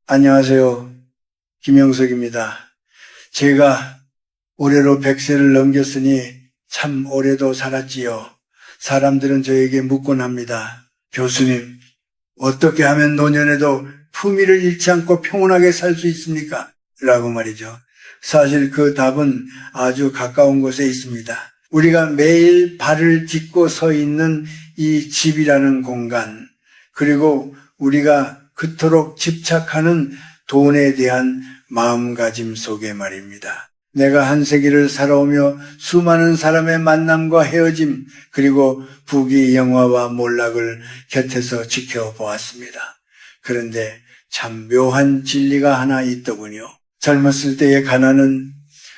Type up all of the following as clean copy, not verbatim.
안녕하세요. 김영석입니다. 제가 올해로 100세를 넘겼으니 참 오래도 살았지요. 사람들은 저에게 묻곤 합니다. 교수님, 어떻게 하면 노년에도 품위를 잃지 않고 평온하게 살 수 있습니까? 라고 말이죠. 사실 그 답은 아주 가까운 곳에 있습니다. 우리가 매일 발을 딛고 서 있는 이 집이라는 공간, 그리고 우리가 그토록 집착하는 돈에 대한 마음가짐 속에 말입니다. 내가 한 세기를 살아오며 수많은 사람의 만남과 헤어짐, 그리고 부귀영화와 몰락을 곁에서 지켜보았습니다. 그런데 참 묘한 진리가 하나 있더군요. 젊었을 때의 가난은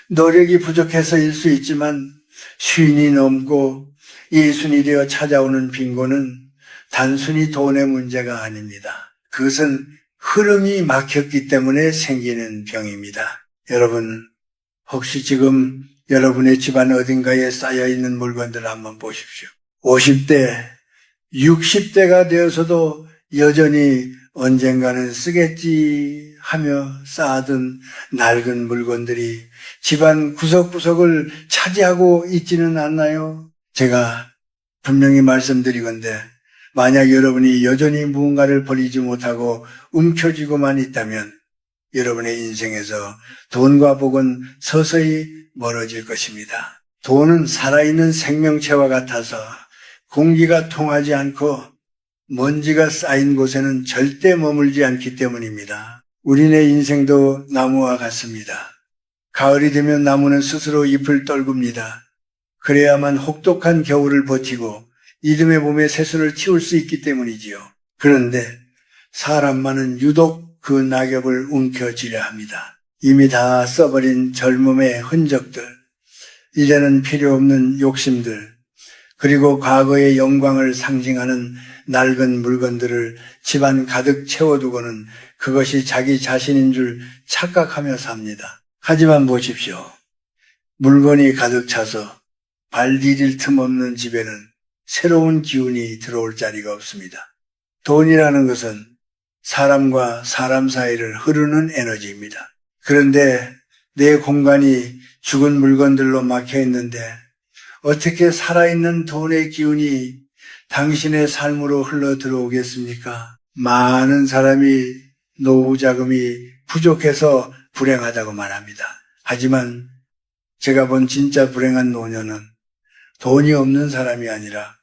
노력이 부족해서일 수 있지만 쉰이 넘고 예순이 되어 찾아오는 빈곤은 단순히 돈의 문제가 아닙니다. 그것은 흐름이 막혔기 때문에 생기는 병입니다. 여러분, 혹시 지금 여러분의 집안 어딘가에 쌓여있는 물건들을 한번 보십시오. 50대, 60대가 되어서도 여전히 언젠가는 쓰겠지 하며 쌓아둔 낡은 물건들이 집안 구석구석을 차지하고 있지는 않나요? 제가 분명히 말씀드리건대 만약 여러분이 여전히 무언가를 버리지 못하고 움켜쥐고만 있다면 여러분의 인생에서 돈과 복은 서서히 멀어질 것입니다. 돈은 살아있는 생명체와 같아서 공기가 통하지 않고 먼지가 쌓인 곳에는 절대 머물지 않기 때문입니다. 우리네 인생도 나무와 같습니다. 가을이 되면 나무는 스스로 잎을 떨굽니다. 그래야만 혹독한 겨울을 버티고 이듬해 봄에 새순을 틔울 수 있기 때문이지요. 그런데 사람만은 유독 그 낙엽을 움켜쥐려 합니다. 이미 다 써버린 젊음의 흔적들, 이제는 필요 없는 욕심들, 그리고 과거의 영광을 상징하는 낡은 물건들을 집안 가득 채워두고는 그것이 자기 자신인 줄 착각하며 삽니다. 하지만 보십시오. 물건이 가득 차서 발 디딜 틈 없는 집에는 새로운 기운이 들어올 자리가 없습니다. 돈이라는 것은 사람과 사람 사이를 흐르는 에너지입니다. 그런데 내 공간이 죽은 물건들로 막혀 있는데 어떻게 살아있는 돈의 기운이 당신의 삶으로 흘러 들어오겠습니까? 많은 사람이 노후 자금이 부족해서 불행하다고 말합니다. 하지만 제가 본 진짜 불행한 노년은 돈이 없는 사람이 아니라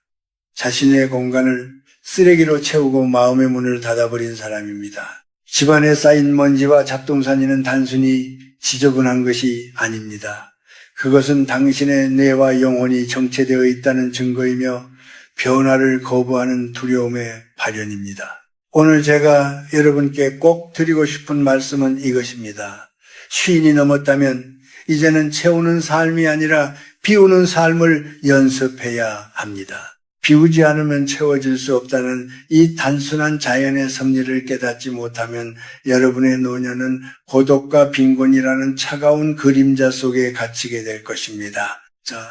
자신의 공간을 쓰레기로 채우고 마음의 문을 닫아버린 사람입니다. 집안에 쌓인 먼지와 잡동사니는 단순히 지저분한 것이 아닙니다. 그것은 당신의 뇌와 영혼이 정체되어 있다는 증거이며 변화를 거부하는 두려움의 발현입니다. 오늘 제가 여러분께 꼭 드리고 싶은 말씀은 이것입니다. 쉰이 넘었다면 이제는 채우는 삶이 아니라 비우는 삶을 연습해야 합니다. 비우지 않으면 채워질 수 없다는 이 단순한 자연의 섭리를 깨닫지 못하면 여러분의 노년은 고독과 빈곤이라는 차가운 그림자 속에 갇히게 될 것입니다. 자,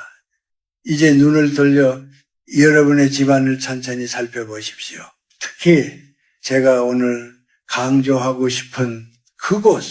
이제 눈을 돌려 여러분의 집안을 천천히 살펴보십시오. 특히 제가 오늘 강조하고 싶은 그곳,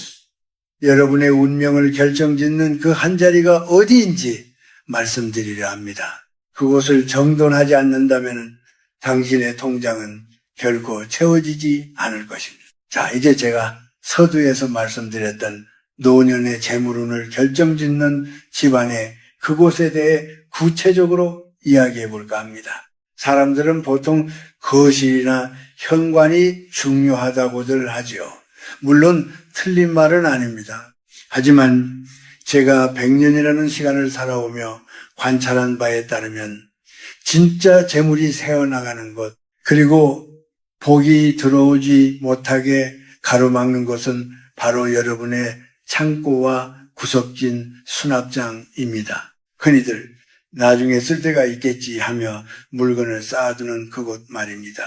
여러분의 운명을 결정짓는 그 한자리가 어디인지 말씀드리려 합니다. 그곳을 정돈하지 않는다면 당신의 통장은 결코 채워지지 않을 것입니다. 자, 이제 제가 서두에서 말씀드렸던 노년의 재물운을 결정짓는 집안의 그곳에 대해 구체적으로 이야기해 볼까 합니다. 사람들은 보통 거실이나 현관이 중요하다고들 하죠. 물론 틀린 말은 아닙니다. 하지만 제가 100년이라는 시간을 살아오며 관찰한 바에 따르면 진짜 재물이 새어나가는 것, 그리고 복이 들어오지 못하게 가로막는 것은 바로 여러분의 창고와 구석진 수납장입니다. 흔히들 나중에 쓸 데가 있겠지 하며 물건을 쌓아두는 그곳 말입니다.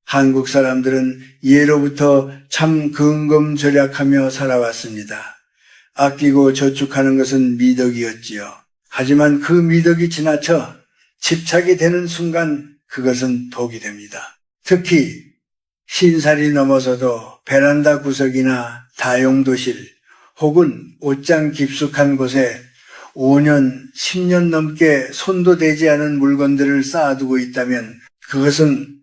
한국 사람들은 예로부터 참 근검절약하며 살아왔습니다. 아끼고 저축하는 것은 미덕이었지요. 하지만 그 미덕이 지나쳐 집착이 되는 순간 그것은 독이 됩니다. 특히 신살이 넘어서도 베란다 구석이나 다용도실 혹은 옷장 깊숙한 곳에 5년, 10년 넘게 손도 대지 않은 물건들을 쌓아두고 있다면 그것은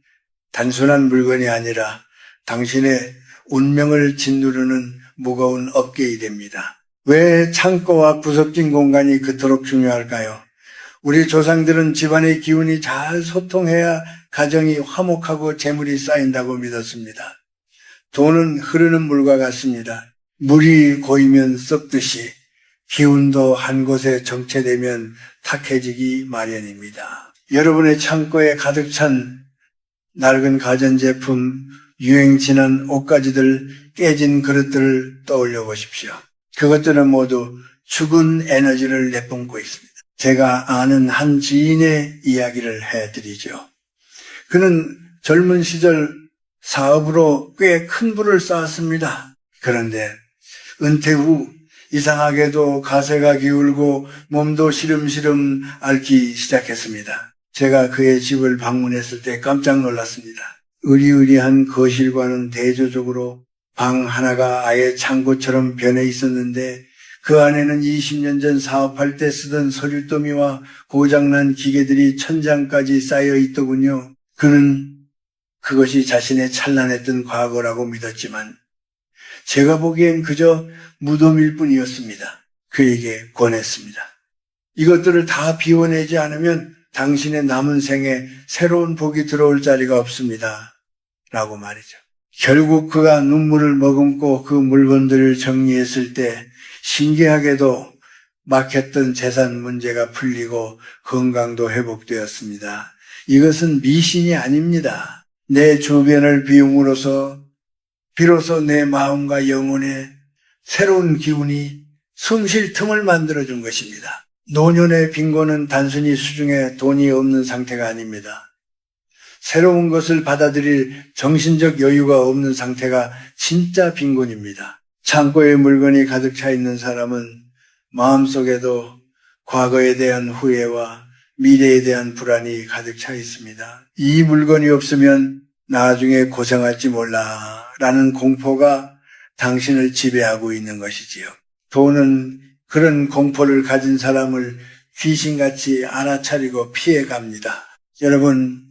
단순한 물건이 아니라 당신의 운명을 짓누르는 무거운 어깨이 됩니다. 왜 창고와 구석진 공간이 그토록 중요할까요? 우리 조상들은 집안의 기운이 잘 소통해야 가정이 화목하고 재물이 쌓인다고 믿었습니다. 돈은 흐르는 물과 같습니다. 물이 고이면 썩듯이 기운도 한 곳에 정체되면 탁해지기 마련입니다. 여러분의 창고에 가득 찬 낡은 가전제품, 유행 지난 옷가지들, 깨진 그릇들을 떠올려 보십시오. 그것들은 모두 죽은 에너지를 내뿜고 있습니다. 제가 아는 한 지인의 이야기를 해드리죠. 그는 젊은 시절 사업으로 꽤 큰 부를 쌓았습니다. 그런데 은퇴 후 이상하게도 가세가 기울고 몸도 시름시름 앓기 시작했습니다. 제가 그의 집을 방문했을 때 깜짝 놀랐습니다. 으리으리한 거실과는 대조적으로 방 하나가 아예 창고처럼 변해 있었는데 그 안에는 20년 전 사업할 때 쓰던 서류더미와 고장난 기계들이 천장까지 쌓여 있더군요. 그는 그것이 자신의 찬란했던 과거라고 믿었지만 제가 보기엔 그저 무덤일 뿐이었습니다. 그에게 권했습니다. 이것들을 다 비워내지 않으면 당신의 남은 생에 새로운 복이 들어올 자리가 없습니다. 라고 말이죠. 결국 그가 눈물을 머금고 그 물건들을 정리했을 때 신기하게도 막혔던 재산 문제가 풀리고 건강도 회복되었습니다. 이것은 미신이 아닙니다. 내 주변을 비움으로써 비로소 내 마음과 영혼에 새로운 기운이 숨쉴 틈을 만들어준 것입니다. 노년의 빈곤은 단순히 수중에 돈이 없는 상태가 아닙니다. 새로운 것을 받아들일 정신적 여유가 없는 상태가 진짜 빈곤입니다. 창고에 물건이 가득 차 있는 사람은 마음속에도 과거에 대한 후회와 미래에 대한 불안이 가득 차 있습니다. 이 물건이 없으면 나중에 고생할지 몰라 라는 공포가 당신을 지배하고 있는 것이지요. 돈은 그런 공포를 가진 사람을 귀신같이 알아차리고 피해갑니다. 여러분,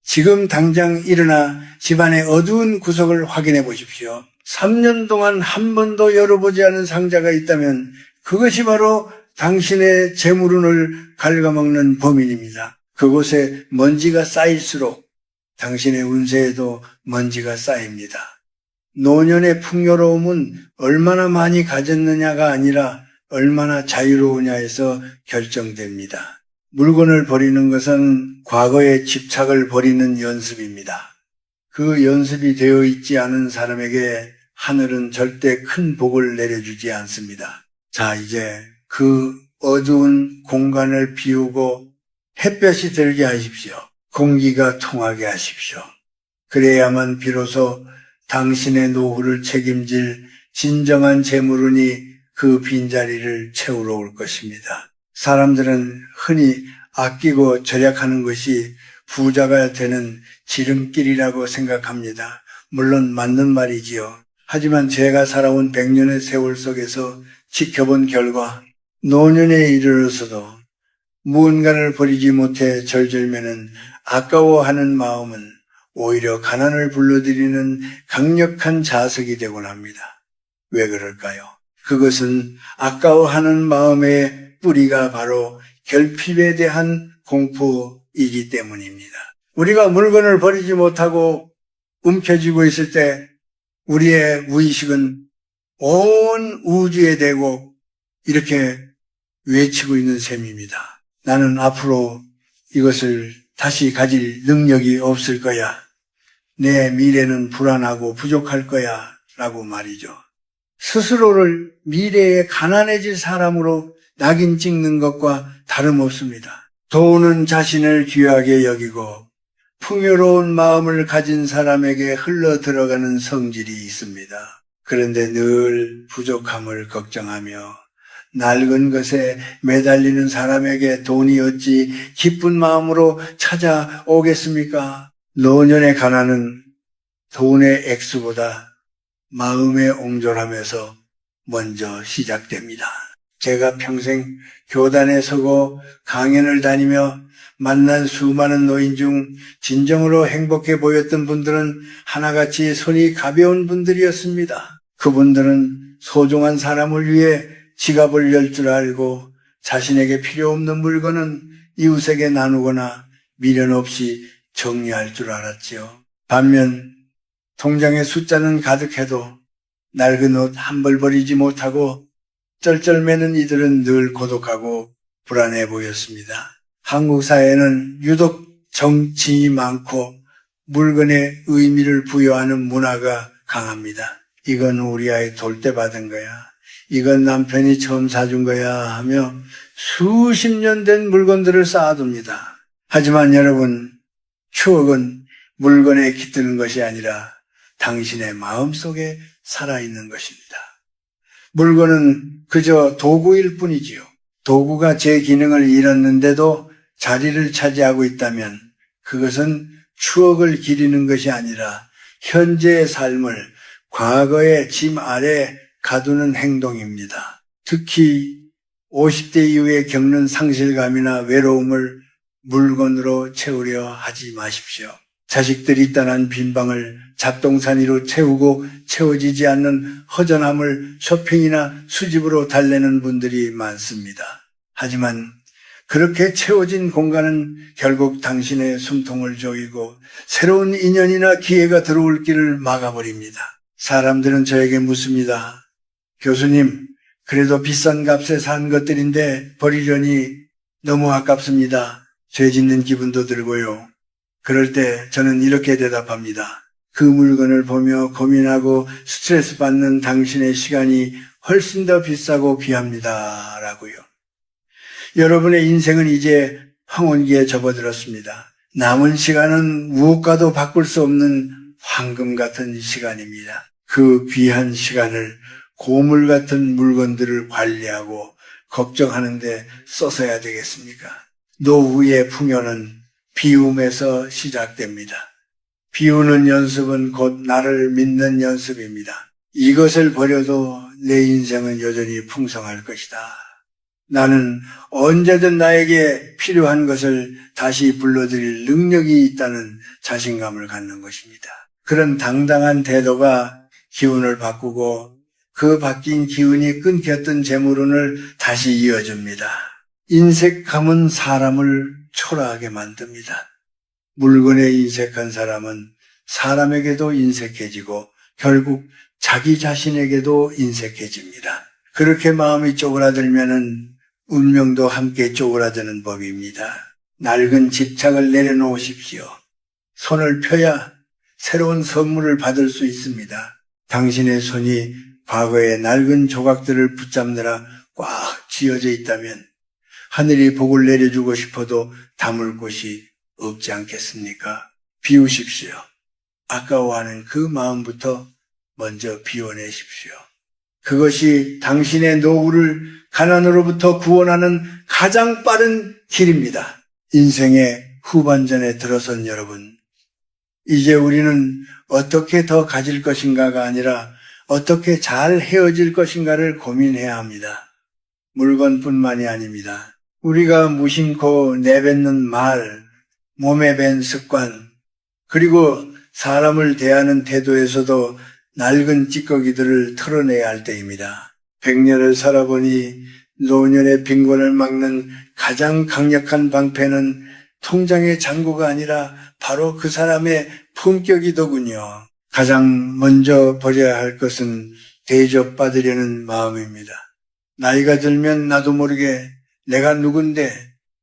지금 당장 일어나 집안의 어두운 구석을 확인해 보십시오. 3년 동안 한 번도 열어보지 않은 상자가 있다면 그것이 바로 당신의 재물운을 갉아먹는 범인입니다. 그곳에 먼지가 쌓일수록 당신의 운세에도 먼지가 쌓입니다. 노년의 풍요로움은 얼마나 많이 가졌느냐가 아니라 얼마나 자유로우냐에서 결정됩니다. 물건을 버리는 것은 과거의 집착을 버리는 연습입니다. 그 연습이 되어 있지 않은 사람에게 하늘은 절대 큰 복을 내려주지 않습니다. 자, 이제 그 어두운 공간을 비우고 햇볕이 들게 하십시오. 공기가 통하게 하십시오. 그래야만 비로소 당신의 노후를 책임질 진정한 재물운이 그 빈자리를 채우러 올 것입니다. 사람들은 흔히 아끼고 절약하는 것이 부자가 되는 지름길이라고 생각합니다. 물론 맞는 말이지요. 하지만 제가 살아온 100년의 세월 속에서 지켜본 결과 노년에 이르러서도 무언가를 버리지 못해 절절매는 아까워하는 마음은 오히려 가난을 불러들이는 강력한 자석이 되곤 합니다. 왜 그럴까요? 그것은 아까워하는 마음의 뿌리가 바로 결핍에 대한 공포이기 때문입니다. 우리가 물건을 버리지 못하고 움켜쥐고 있을 때 우리의 무의식은 온 우주에 대고 이렇게 외치고 있는 셈입니다. 나는 앞으로 이것을 다시 가질 능력이 없을 거야. 내 미래는 불안하고 부족할 거야. 라고 말이죠. 스스로를 미래에 가난해질 사람으로 낙인 찍는 것과 다름없습니다. 돈은 자신을 귀하게 여기고 풍요로운 마음을 가진 사람에게 흘러 들어가는 성질이 있습니다. 그런데 늘 부족함을 걱정하며 낡은 것에 매달리는 사람에게 돈이 어찌 기쁜 마음으로 찾아오겠습니까? 노년의 가난은 돈의 액수보다 마음의 옹졸함에서 먼저 시작됩니다. 제가 평생 교단에 서고 강연을 다니며 만난 수많은 노인 중 진정으로 행복해 보였던 분들은 하나같이 손이 가벼운 분들이었습니다. 그분들은 소중한 사람을 위해 지갑을 열 줄 알고 자신에게 필요 없는 물건은 이웃에게 나누거나 미련 없이 정리할 줄 알았지요. 반면 통장의 숫자는 가득해도 낡은 옷 한 벌 버리지 못하고 쩔쩔매는 이들은 늘 고독하고 불안해 보였습니다. 한국 사회는 유독 정치인이 많고 물건에 의미를 부여하는 문화가 강합니다. 이건 우리 아이 돌 때 받은 거야. 이건 남편이 처음 사준 거야 하며 수십 년 된 물건들을 쌓아둡니다. 하지만 여러분, 추억은 물건에 깃드는 것이 아니라 당신의 마음속에 살아있는 것입니다. 물건은 그저 도구일 뿐이지요. 도구가 제 기능을 잃었는데도 자리를 차지하고 있다면 그것은 추억을 기리는 것이 아니라 현재의 삶을 과거의 짐 아래 가두는 행동입니다. 특히 50대 이후에 겪는 상실감이나 외로움을 물건으로 채우려 하지 마십시오. 자식들이 떠난 빈방을 잡동사니로 채우고 채워지지 않는 허전함을 쇼핑이나 수집으로 달래는 분들이 많습니다. 하지만 그렇게 채워진 공간은 결국 당신의 숨통을 조이고 새로운 인연이나 기회가 들어올 길을 막아버립니다. 사람들은 저에게 묻습니다. 교수님, 그래도 비싼 값에 산 것들인데 버리려니 너무 아깝습니다. 죄 짓는 기분도 들고요. 그럴 때 저는 이렇게 대답합니다. 그 물건을 보며 고민하고 스트레스 받는 당신의 시간이 훨씬 더 비싸고 귀합니다. 라고요. 여러분의 인생은 이제 황혼기에 접어들었습니다. 남은 시간은 무엇과도 바꿀 수 없는 황금 같은 시간입니다. 그 귀한 시간을 고물 같은 물건들을 관리하고 걱정하는데 써서야 되겠습니까? 노후의 풍요는 비움에서 시작됩니다. 비우는 연습은 곧 나를 믿는 연습입니다. 이것을 버려도 내 인생은 여전히 풍성할 것이다. 나는 언제든 나에게 필요한 것을 다시 불러들일 능력이 있다는 자신감을 갖는 것입니다. 그런 당당한 태도가 기운을 바꾸고 그 바뀐 기운이 끊겼던 재물운을 다시 이어줍니다. 인색함은 사람을 초라하게 만듭니다. 물건에 인색한 사람은 사람에게도 인색해지고 결국 자기 자신에게도 인색해집니다. 그렇게 마음이 쪼그라들면은 운명도 함께 쪼그라드는 법입니다. 낡은 집착을 내려놓으십시오. 손을 펴야 새로운 선물을 받을 수 있습니다. 당신의 손이 과거의 낡은 조각들을 붙잡느라 꽉 쥐어져 있다면 하늘이 복을 내려주고 싶어도 담을 곳이 없지 않겠습니까? 비우십시오. 아까워하는 그 마음부터 먼저 비워내십시오. 그것이 당신의 노후를 가난으로부터 구원하는 가장 빠른 길입니다. 인생의 후반전에 들어선 여러분, 이제 우리는 어떻게 더 가질 것인가가 아니라 어떻게 잘 헤어질 것인가를 고민해야 합니다. 물건뿐만이 아닙니다. 우리가 무심코 내뱉는 말, 몸에 밴 습관, 그리고 사람을 대하는 태도에서도 낡은 찌꺼기들을 털어내야 할 때입니다. 100년을 살아보니 노년의 빈곤을 막는 가장 강력한 방패는 통장의 잔고가 아니라 바로 그 사람의 품격이더군요. 가장 먼저 버려야 할 것은 대접받으려는 마음입니다. 나이가 들면 나도 모르게 내가 누군데,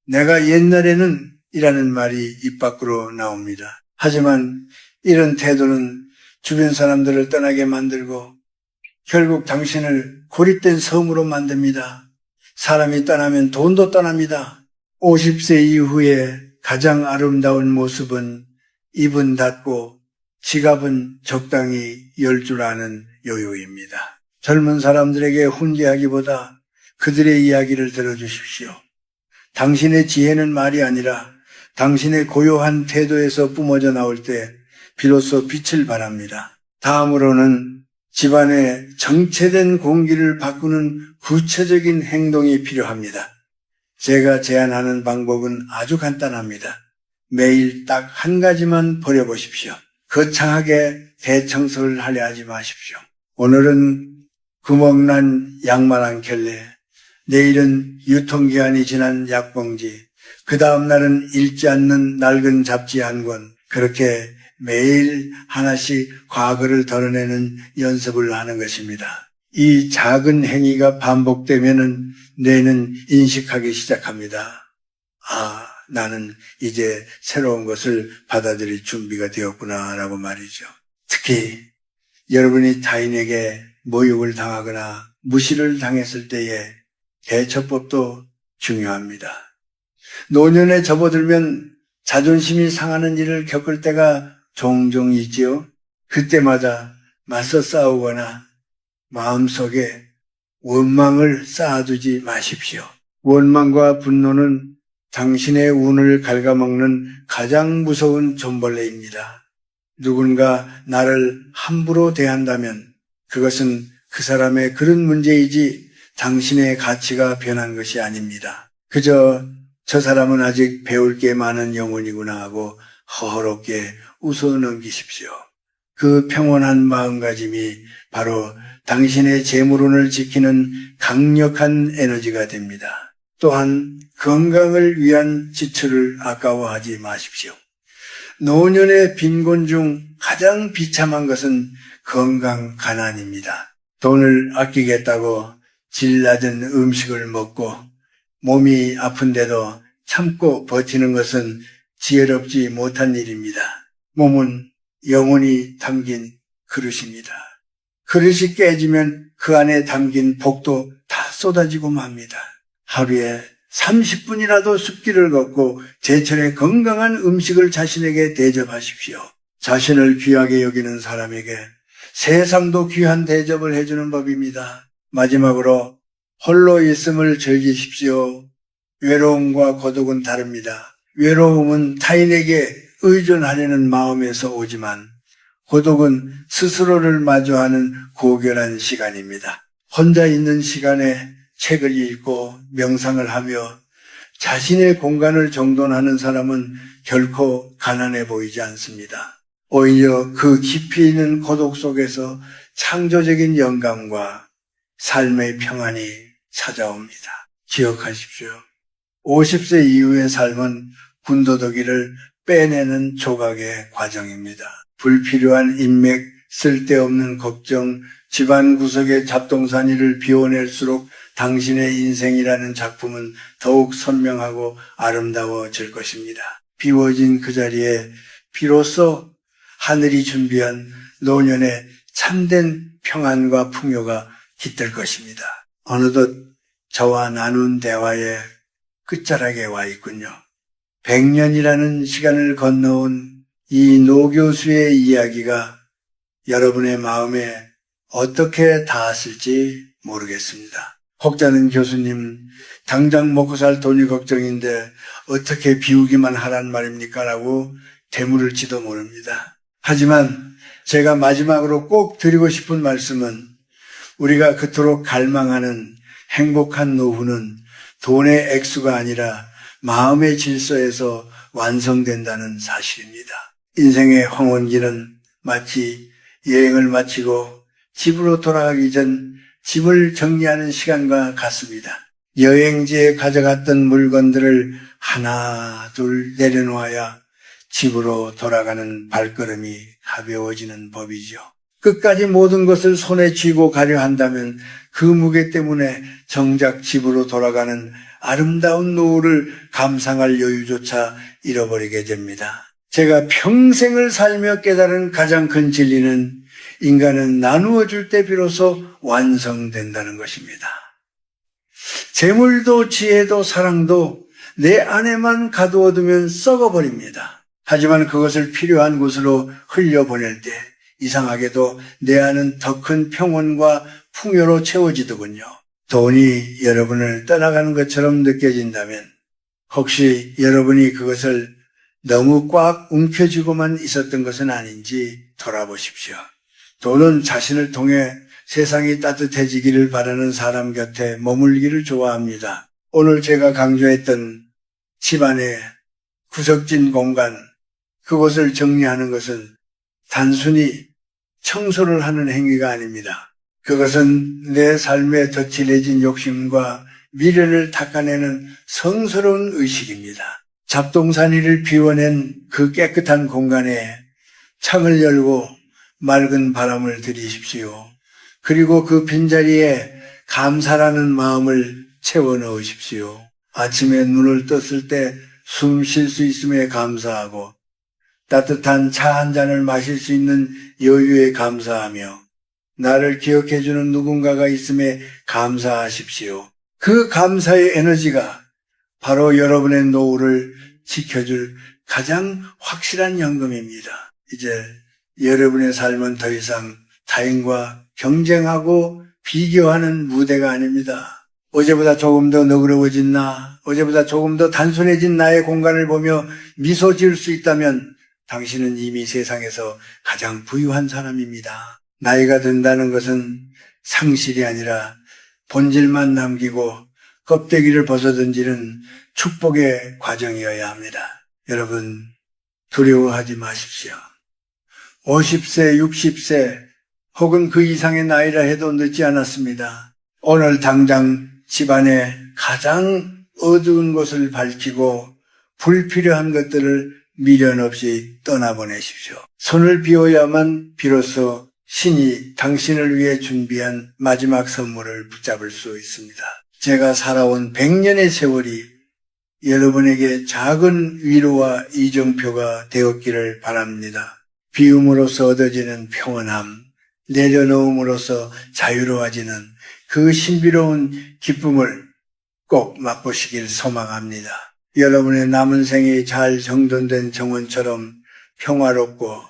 내가 옛날에는 이라는 말이 입 밖으로 나옵니다. 하지만 이런 태도는 주변 사람들을 떠나게 만들고 결국 당신을 고립된 섬으로 만듭니다. 사람이 떠나면 돈도 떠납니다. 50세 이후에 가장 아름다운 모습은 입은 닫고 지갑은 적당히 열 줄 아는 여유입니다. 젊은 사람들에게 훈계하기보다 그들의 이야기를 들어주십시오. 당신의 지혜는 말이 아니라 당신의 고요한 태도에서 뿜어져 나올 때 비로소 빛을 발합니다. 다음으로는 집안의 정체된 공기를 바꾸는 구체적인 행동이 필요합니다. 제가 제안하는 방법은 아주 간단합니다. 매일 딱 한 가지만 버려보십시오. 거창하게 대청소를 하려 하지 마십시오. 오늘은 구멍난 양말 한 켤레, 내일은 유통기한이 지난 약봉지, 그 다음 날은 읽지 않는 낡은 잡지 한 권, 그렇게 매일 하나씩 과거를 덜어내는 연습을 하는 것입니다. 이 작은 행위가 반복되면은 뇌는 인식하기 시작합니다. 아, 나는 이제 새로운 것을 받아들일 준비가 되었구나라고 말이죠. 특히 여러분이 타인에게 모욕을 당하거나 무시를 당했을 때의 대처법도 중요합니다. 노년에 접어들면 자존심이 상하는 일을 겪을 때가 종종 있지요. 그때마다 맞서 싸우거나 마음속에 원망을 쌓아두지 마십시오. 원망과 분노는 당신의 운을 갉아먹는 가장 무서운 존벌레입니다. 누군가 나를 함부로 대한다면 그것은 그 사람의 그런 문제이지 당신의 가치가 변한 것이 아닙니다. 그저 저 사람은 아직 배울 게 많은 영혼이구나 하고 허허롭게 웃어 넘기십시오. 그 평온한 마음가짐이 바로 당신의 재물운을 지키는 강력한 에너지가 됩니다. 또한 건강을 위한 지출을 아까워하지 마십시오. 노년의 빈곤 중 가장 비참한 것은 건강 가난입니다. 돈을 아끼겠다고 질 낮은 음식을 먹고 몸이 아픈데도 참고 버티는 것은 지혜롭지 못한 일입니다. 몸은 영혼이 담긴 그릇입니다. 그릇이 깨지면 그 안에 담긴 복도 다 쏟아지고 맙니다. 하루에 30분이라도 숲길을 걷고 제철에 건강한 음식을 자신에게 대접하십시오. 자신을 귀하게 여기는 사람에게 세상도 귀한 대접을 해주는 법입니다. 마지막으로 홀로 있음을 즐기십시오. 외로움과 고독은 다릅니다. 외로움은 타인에게 의존하려는 마음에서 오지만 고독은 스스로를 마주하는 고결한 시간입니다. 혼자 있는 시간에 책을 읽고 명상을 하며 자신의 공간을 정돈하는 사람은 결코 가난해 보이지 않습니다. 오히려 그 깊이 있는 고독 속에서 창조적인 영감과 삶의 평안이 찾아옵니다. 기억하십시오. 50세 이후의 삶은 군더더기를 빼내는 조각의 과정입니다. 불필요한 인맥, 쓸데없는 걱정, 집안 구석의 잡동사니를 비워낼수록 당신의 인생이라는 작품은 더욱 선명하고 아름다워질 것입니다. 비워진 그 자리에 비로소 하늘이 준비한 노년의 참된 평안과 풍요가 깃들 것입니다. 어느덧 저와 나눈 대화의 끝자락에 와 있군요. 100년이라는 시간을 건너온 이 노 교수의 이야기가 여러분의 마음에 어떻게 닿았을지 모르겠습니다. 혹자는 교수님, 당장 먹고 살 돈이 걱정인데 어떻게 비우기만 하란 말입니까? 라고 되물을지도 모릅니다. 하지만 제가 마지막으로 꼭 드리고 싶은 말씀은 우리가 그토록 갈망하는 행복한 노후는 돈의 액수가 아니라 마음의 질서에서 완성된다는 사실입니다. 인생의 황혼기는 마치 여행을 마치고 집으로 돌아가기 전 집을 정리하는 시간과 같습니다. 여행지에 가져갔던 물건들을 하나 둘 내려놓아야 집으로 돌아가는 발걸음이 가벼워지는 법이죠. 끝까지 모든 것을 손에 쥐고 가려 한다면 그 무게 때문에 정작 집으로 돌아가는 아름다운 노후를 감상할 여유조차 잃어버리게 됩니다. 제가 평생을 살며 깨달은 가장 큰 진리는 인간은 나누어 줄 때 비로소 완성된다는 것입니다. 재물도 지혜도 사랑도 내 안에만 가두어두면 썩어버립니다. 하지만 그것을 필요한 곳으로 흘려보낼 때 이상하게도 내 안은 더 큰 평온과 풍요로 채워지더군요. 돈이 여러분을 떠나가는 것처럼 느껴진다면 혹시 여러분이 그것을 너무 꽉 움켜쥐고만 있었던 것은 아닌지 돌아보십시오. 또는 자신을 통해 세상이 따뜻해지기를 바라는 사람 곁에 머물기를 좋아합니다. 오늘 제가 강조했던 집안의 구석진 공간, 그곳을 정리하는 것은 단순히 청소를 하는 행위가 아닙니다. 그것은 내 삶에 덧칠해진 욕심과 미련을 닦아내는 성스러운 의식입니다. 잡동사니를 비워낸 그 깨끗한 공간에 창을 열고 맑은 바람을 들이십시오. 그리고 그 빈자리에 감사라는 마음을 채워 넣으십시오. 아침에 눈을 떴을 때 숨 쉴 수 있음에 감사하고 따뜻한 차 한 잔을 마실 수 있는 여유에 감사하며 나를 기억해주는 누군가가 있음에 감사하십시오. 그 감사의 에너지가 바로 여러분의 노후를 지켜줄 가장 확실한 연금입니다. 이제 여러분의 삶은 더 이상 타인과 경쟁하고 비교하는 무대가 아닙니다. 어제보다 조금 더 너그러워진 나, 어제보다 조금 더 단순해진 나의 공간을 보며 미소 지을 수 있다면 당신은 이미 세상에서 가장 부유한 사람입니다. 나이가 든다는 것은 상실이 아니라 본질만 남기고 껍데기를 벗어던지는 축복의 과정이어야 합니다. 여러분, 두려워하지 마십시오. 50세, 60세 혹은 그 이상의 나이라 해도 늦지 않았습니다. 오늘 당장 집안의 가장 어두운 곳을 밝히고 불필요한 것들을 미련 없이 떠나보내십시오. 손을 비워야만 비로소 신이 당신을 위해 준비한 마지막 선물을 붙잡을 수 있습니다. 제가 살아온 100년의 세월이 여러분에게 작은 위로와 이정표가 되었기를 바랍니다. 비움으로써 얻어지는 평온함, 내려놓음으로써 자유로워지는 그 신비로운 기쁨을 꼭 맛보시길 소망합니다. 여러분의 남은 생이 잘 정돈된 정원처럼 평화롭고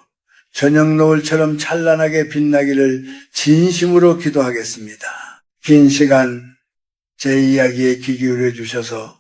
저녁 노을처럼 찬란하게 빛나기를 진심으로 기도하겠습니다. 긴 시간 제 이야기에 귀 기울여 주셔서